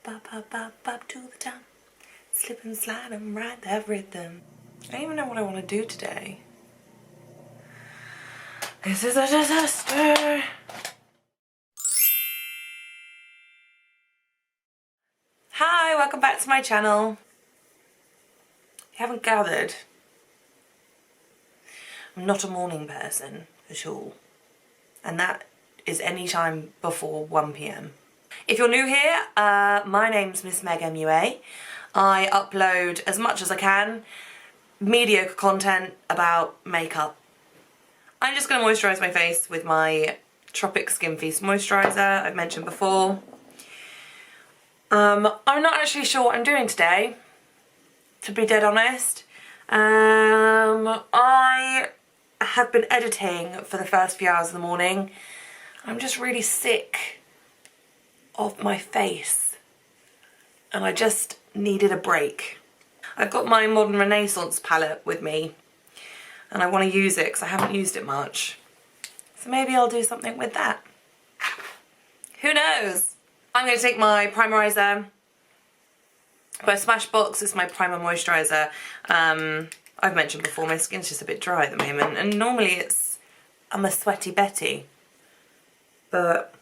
bop, bop, bop, bop to the time. Slip and slide and ride that rhythm. I don't even know what I want to do today. This is a disaster. Hi, welcome back to my channel. If you haven't gathered, I'm not a morning person at all. And that is any time before 1 PM. If you're new here, my name's Miss Meg MUA. I upload as much as I can mediocre content about makeup. I'm just going to moisturise my face with my Tropic Skin Feast moisturiser I've mentioned before. I'm not actually sure what I'm doing today, to be dead honest. I have been editing for the first few hours of the morning. I'm just really sick of my face and I just needed a break. I've got my Modern Renaissance palette with me and I want to use it because I haven't used it much. So maybe I'll do something with that. Who knows? I'm going to take my Primerizer by Smashbox. It's my primer moisturiser. I've mentioned before my skin's just a bit dry at the moment and normally I'm a sweaty Betty. But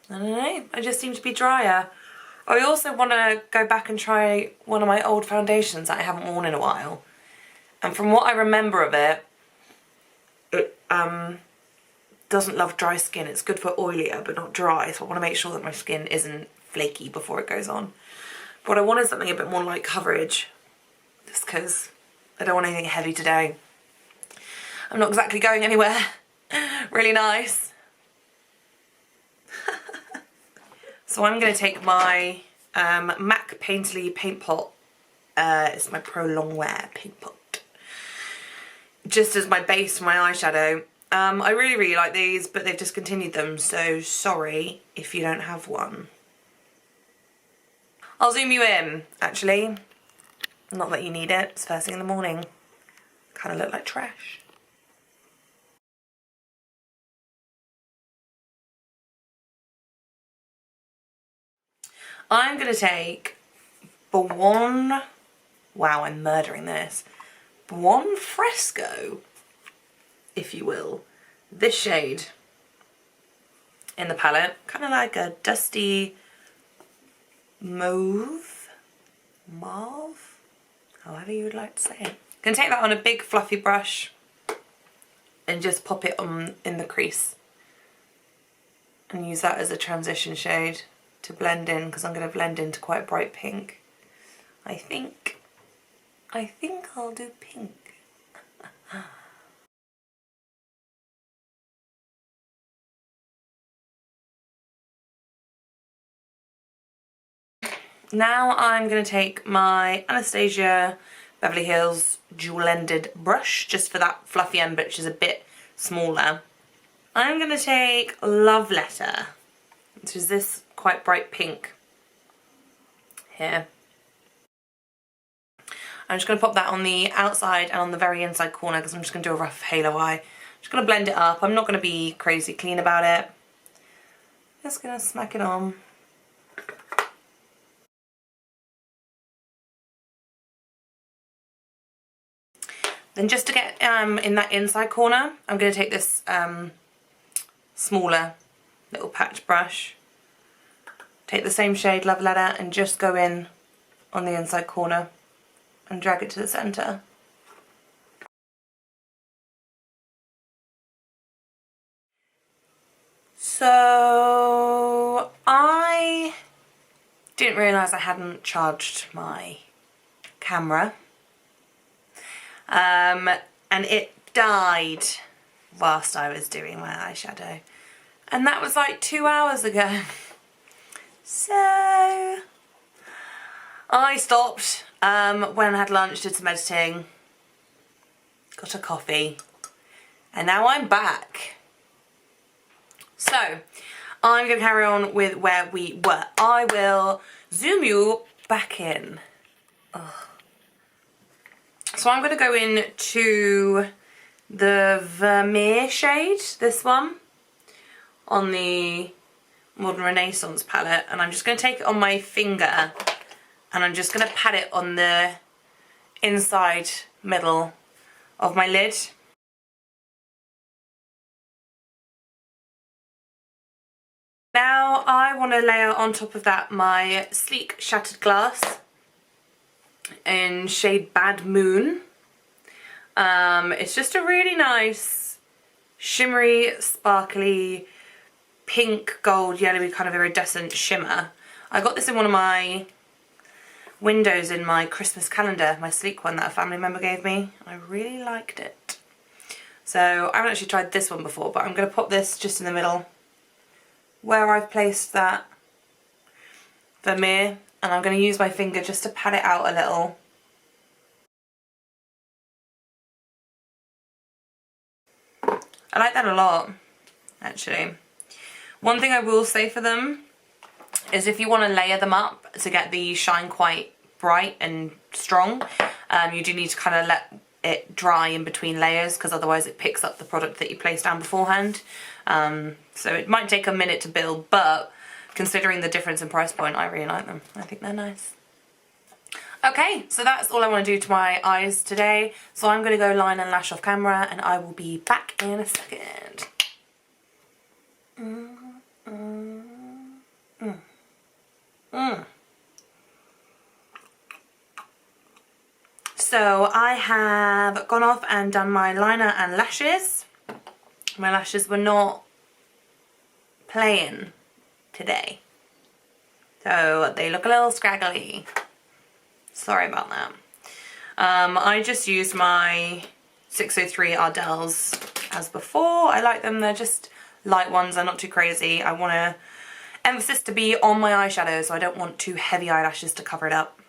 I don't know, I just seem to be drier. I also want to go back and try one of my old foundations that I haven't worn in a while. And from what I remember of it, it doesn't love dry skin. It's good for oilier but not dry, so I want to make sure that my skin isn't flaky before it goes on. But I wanted something a bit more light coverage, just because I don't want anything heavy today. I'm not exactly going anywhere really nice. So I'm going to take my MAC Painterly Paint Pot, it's my Pro Longwear Paint Pot, just as my base for my eyeshadow. I really like these, but they've discontinued them, so sorry if you don't have one. I'll zoom you in, actually. Not that you need it, it's first thing in the morning. Kind of look like trash. I'm going to take Buon, wow, I'm murdering this, Buon Fresco, if you will, this shade in the palette, kind of like a dusty mauve, however you would like to say it. Gonna take that on a big fluffy brush and just pop it on in the crease and use that as a transition shade to blend in, because I'm going to blend into quite a bright pink. I think I'll do pink. Now I'm going to take my Anastasia Beverly Hills dual-ended brush, just for that fluffy end, which is a bit smaller. I'm going to take Love Letter, which is this quite bright pink here. I'm just going to pop that on the outside and on the very inside corner because I'm just going to do a rough halo eye. Just going to blend it up. I'm not going to be crazy clean about it. Just going to smack it on. Then just to get in that inside corner, I'm going to take this smaller little patch brush. Take the same shade, Love Letter, and just go in on the inside corner and drag it to the centre. So I didn't realise I hadn't charged my camera. And it died whilst I was doing my eyeshadow. And that was like 2 hours ago. So I stopped, went and had lunch, did some editing, got a coffee, and now I'm back. So I'm going to carry on with where we were. I will zoom you back in. Ugh. So I'm going to go into the Vermeer shade, this one, on the Modern Renaissance palette, and I'm just going to take it on my finger and I'm just going to pat it on the inside middle of my lid. Now I want to layer on top of that my Sleek Shattered Glass in shade Bad Moon. It's just a really nice shimmery, sparkly, pink, gold, yellowy kind of iridescent shimmer. I got this in one of my windows in my Christmas calendar, my Sleek one that a family member gave me. I really liked it. So I haven't actually tried this one before, but I'm going to pop this just in the middle where I've placed that Vermeer, and I'm going to use my finger just to pat it out a little. I like that a lot, actually. One thing I will say for them is if you want to layer them up to get the shine quite bright and strong, you do need to kind of let it dry in between layers, because otherwise it picks up the product that you placed down beforehand. So it might take a minute to build, but considering the difference in price point, I really like them. I think they're nice. Okay, so that's all I want to do to my eyes today. So I'm going to go line and lash off camera, and I will be back in a second. So I have gone off and done my liner and lashes. My lashes were not playing today, so they look a little scraggly. Sorry about that. I just used my 603 Ardells as before. I like them. They're just light ones. They're not too crazy. I want to emphasis to be on my eyeshadow, so I don't want too heavy eyelashes to cover it up.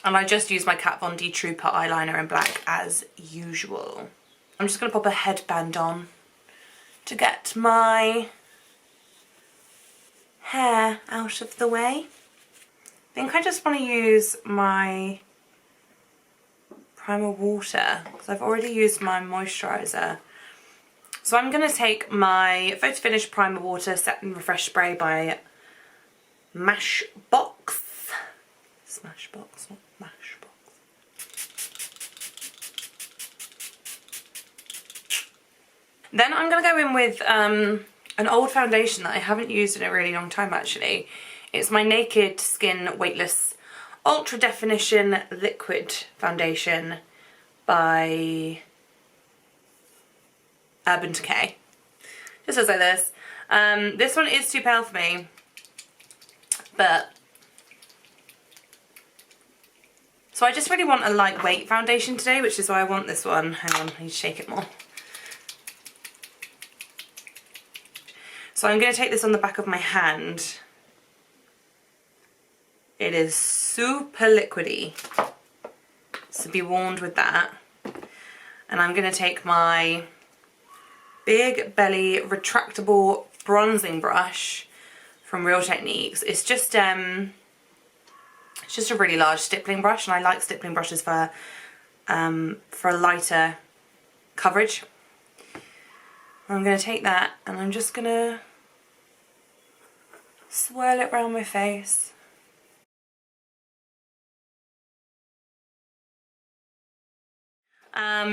And I just used my Kat Von D Trooper eyeliner in black as usual. I'm just going to pop a headband on to get my hair out of the way. I think I just want to use my primer water because I've already used my moisturiser. So I'm going to take my Photo Finish Primer Water Set and Refresh Spray by Smashbox. Smashbox, not Mashbox. Then I'm going to go in with an old foundation that I haven't used in a really long time actually. It's my Naked Skin Weightless Ultra Definition Liquid Foundation by Urban Decay. Just looks like this. This one is too pale for me, but so I just really want a lightweight foundation today, which is why I want this one. Hang on, I need to shake it more. So I'm going to take this on the back of my hand. It is super liquidy, so be warned with that. And I'm going to take my Big Belly retractable bronzing brush from Real Techniques. It's just a really large stippling brush, and I like stippling brushes for a lighter coverage. I'm going to take that and I'm just going to swirl it around my face.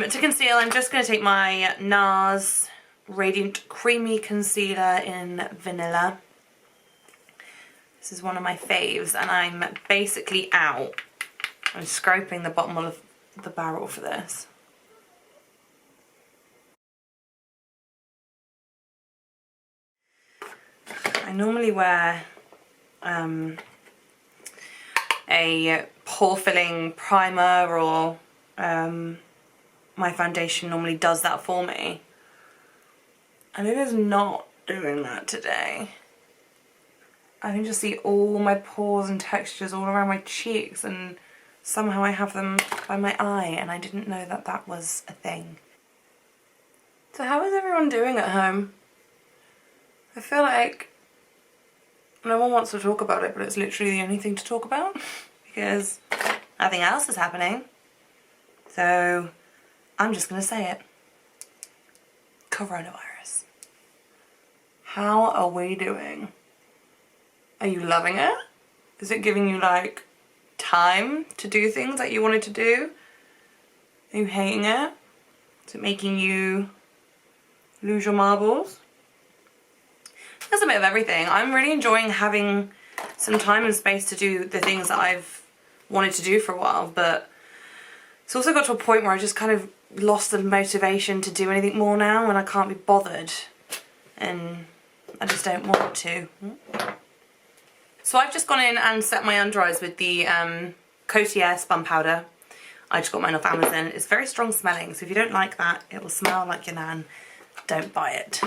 To conceal, I'm just going to take my Nars Radiant Creamy Concealer in Vanilla. This is one of my faves, and I'm basically out. I'm scraping the bottom of the barrel for this. I normally wear a pore filling primer, or my foundation normally does that for me, and it is not doing that today. I can just see all my pores and textures all around my cheeks, and somehow I have them by my eye, and I didn't know that that was a thing. So how is everyone doing at home? I feel like no one wants to talk about it, but it's literally the only thing to talk about because nothing else is happening. So I'm just going to say it. Coronavirus. How are we doing? Are you loving it? Is it giving you like time to do things that you wanted to do? Are you hating it? Is it making you lose your marbles? There's a bit of everything. I'm really enjoying having some time and space to do the things that I've wanted to do for a while, but it's also got to a point where I just kind of lost the motivation to do anything more now, and I can't be bothered, and I just don't want to. So I've just gone in and set my under eyes with the Coty Airspun powder. I just got mine off Amazon. It's very strong smelling, so if you don't like that, it will smell like your nan, don't buy it.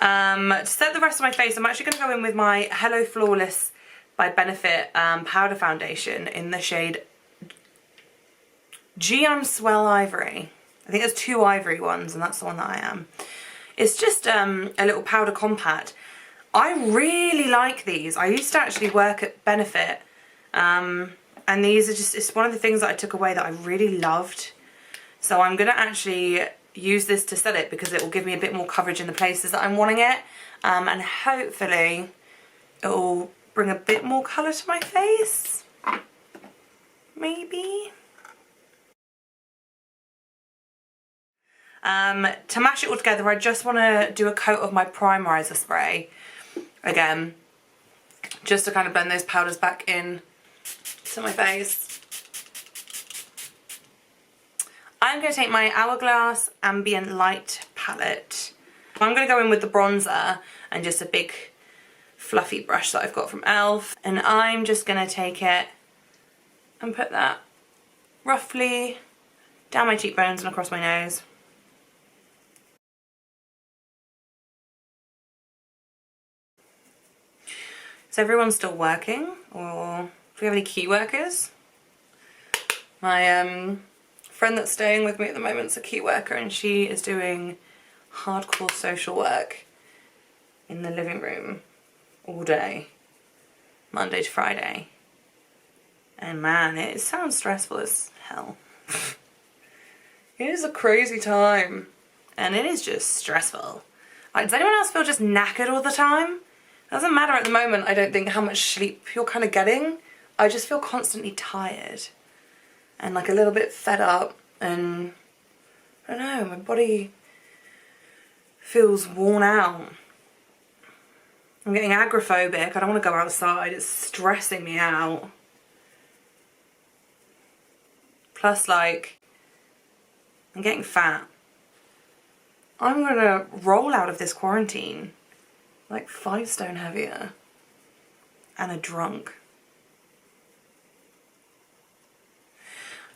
To set the rest of my face, I'm actually going to go in with my Hello Flawless by Benefit powder foundation in the shade GM Swell Ivory. I think there's 2 ivory ones, and that's the one that I am. It's just a little powder compact. I really like these. I used to actually work at Benefit, and these are just, it's one of the things that I took away that I really loved. So I'm going to actually use this to set it because it will give me a bit more coverage in the places that I'm wanting it, and hopefully it will bring a bit more colour to my face, maybe. To mash it all together, I just want to do a coat of my Primerizer spray again, just to kind of blend those powders back in to my face. I'm going to take my Hourglass Ambient Light palette. I'm going to go in with the bronzer and just a big fluffy brush that I've got from e.l.f. And I'm just going to take it and put that roughly down my cheekbones and across my nose. So everyone's still working, or if we have any key workers? My friend that's staying with me at the moment is a key worker, and she is doing hardcore social work in the living room all day, Monday to Friday. And man, it sounds stressful as hell. It is a crazy time, and it is just stressful. Like, does anyone else feel just knackered all the time? It doesn't matter at the moment, I don't think, how much sleep you're kind of getting. I just feel constantly tired and like a little bit fed up, and I don't know, my body feels worn out. I'm getting agoraphobic. I don't want to go outside. It's stressing me out. Plus, like, I'm getting fat. I'm gonna roll out of this quarantine like 5 stone heavier and a drunk.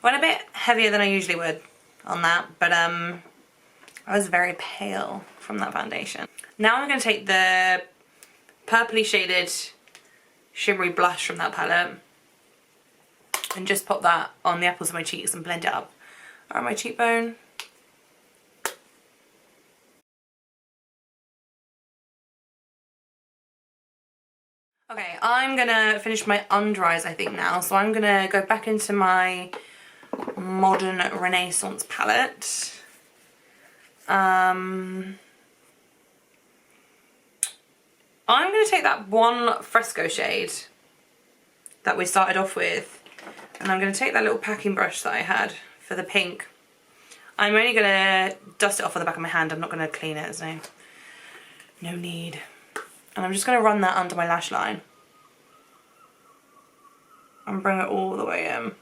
Went a bit heavier than I usually would on that, but I was very pale from that foundation. Now I'm going to take the purpley shaded shimmery blush from that palette and just pop that on the apples of my cheeks and blend it up around my cheekbone. Okay, I'm gonna finish my under eyes, I think, now. So I'm gonna go back into my Modern Renaissance palette. I'm gonna take that one Fresco shade that we started off with, and I'm gonna take that little packing brush that I had for the pink. I'm only gonna dust it off on the back of my hand. I'm not gonna clean it, there's no need. And I'm just going to run that under my lash line and bring it all the way in.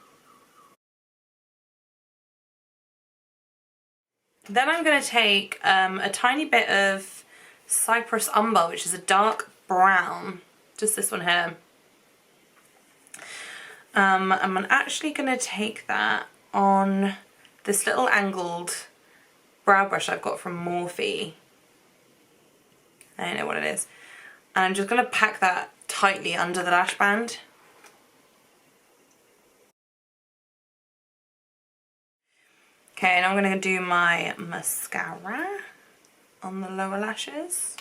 Then I'm going to take a tiny bit of Cypress Umber, which is a dark brown, just this one here. I'm actually going to take that on this little angled brow brush I've got from Morphe. I don't know what it is. And I'm just going to pack that tightly under the lash band. Okay, and I'm going to do my mascara on the lower lashes.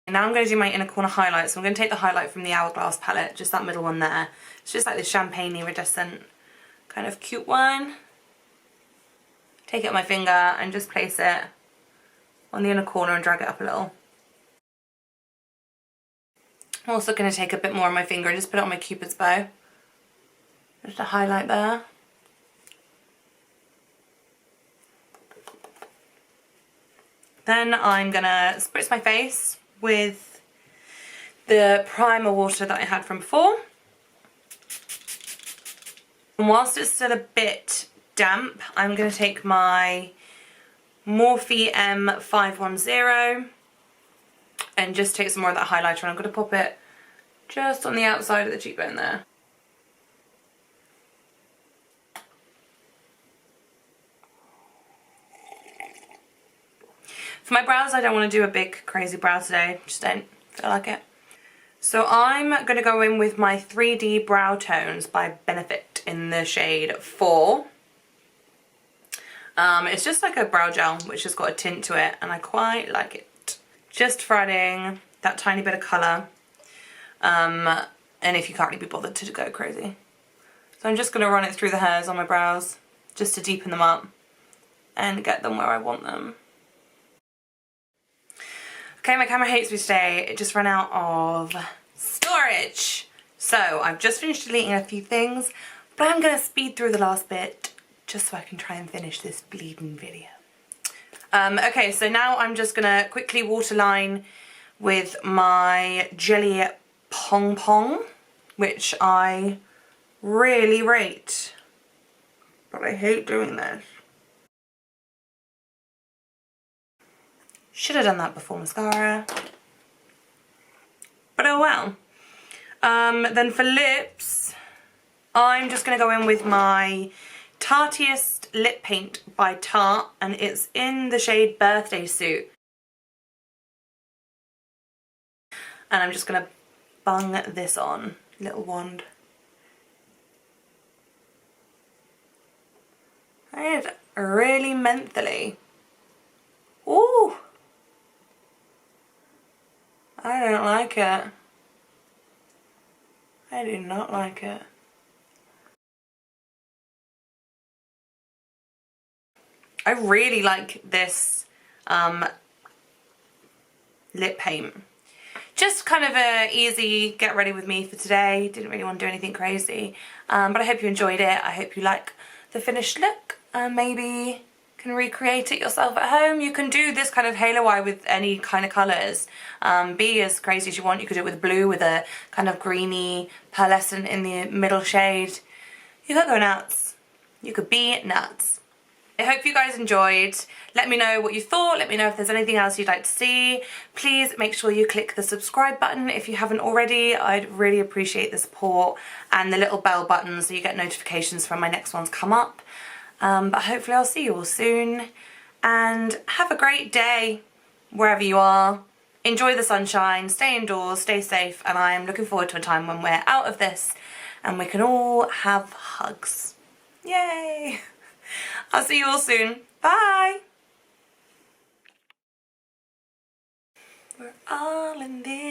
And now I'm going to do my inner corner highlight. So I'm going to take the highlight from the Hourglass palette, just that middle one there. It's just like this champagne iridescent kind of cute one. Take it on my finger and just place it on the inner corner and drag it up a little. I'm also going to take a bit more on my finger and just put it on my Cupid's bow. Just a highlight there. Then I'm going to spritz my face with the primer water that I had from before. And whilst it's still a bit damp, I'm going to take my Morphe M510 and just take some more of that highlighter, and I'm going to pop it just on the outside of the cheekbone there. For my brows, I don't want to do a big crazy brow today, just don't feel like it. So I'm going to go in with my 3D Brow Tones by Benefit in the shade 4. It's just like a brow gel which has got a tint to it, and I quite like it. Just for adding that tiny bit of colour, and if you can't really be bothered to go crazy. So I'm just going to run it through the hairs on my brows just to deepen them up and get them where I want them. Okay, my camera hates me today. It just ran out of storage. So I've just finished deleting a few things, but I'm going to speed through the last bit just so I can try and finish this bleeding video. Okay, so now I'm just going to quickly waterline with my Jelly Pong Pong, which I really rate, but I hate doing this. Should have done that before mascara, but oh well. Then for lips, I'm just going to go in with my Tarteist lip paint by Tarte, and it's in the shade Birthday Suit. And I'm just going to bung this on, little wand. And really mentally. Ooh! I don't like it. I do not like it. I really like this lip paint. Just kind of a easy get ready with me for today. Didn't really want to do anything crazy. But I hope you enjoyed it. I hope you like the finished look. Maybe can recreate it yourself at home. You can do this kind of halo eye with any kind of colours. Be as crazy as you want. You could do it with blue with a kind of greeny pearlescent in the middle shade. You could go nuts. You could be nuts. I hope you guys enjoyed. Let me know what you thought. Let me know if there's anything else you'd like to see. Please make sure you click the subscribe button if you haven't already. I'd really appreciate the support, and the little bell button so you get notifications when my next ones come up. But hopefully I'll see you all soon, and have a great day wherever you are. Enjoy the sunshine, stay indoors, stay safe, and I am looking forward to a time when we're out of this and we can all have hugs. Yay! I'll see you all soon. Bye! We're all in this.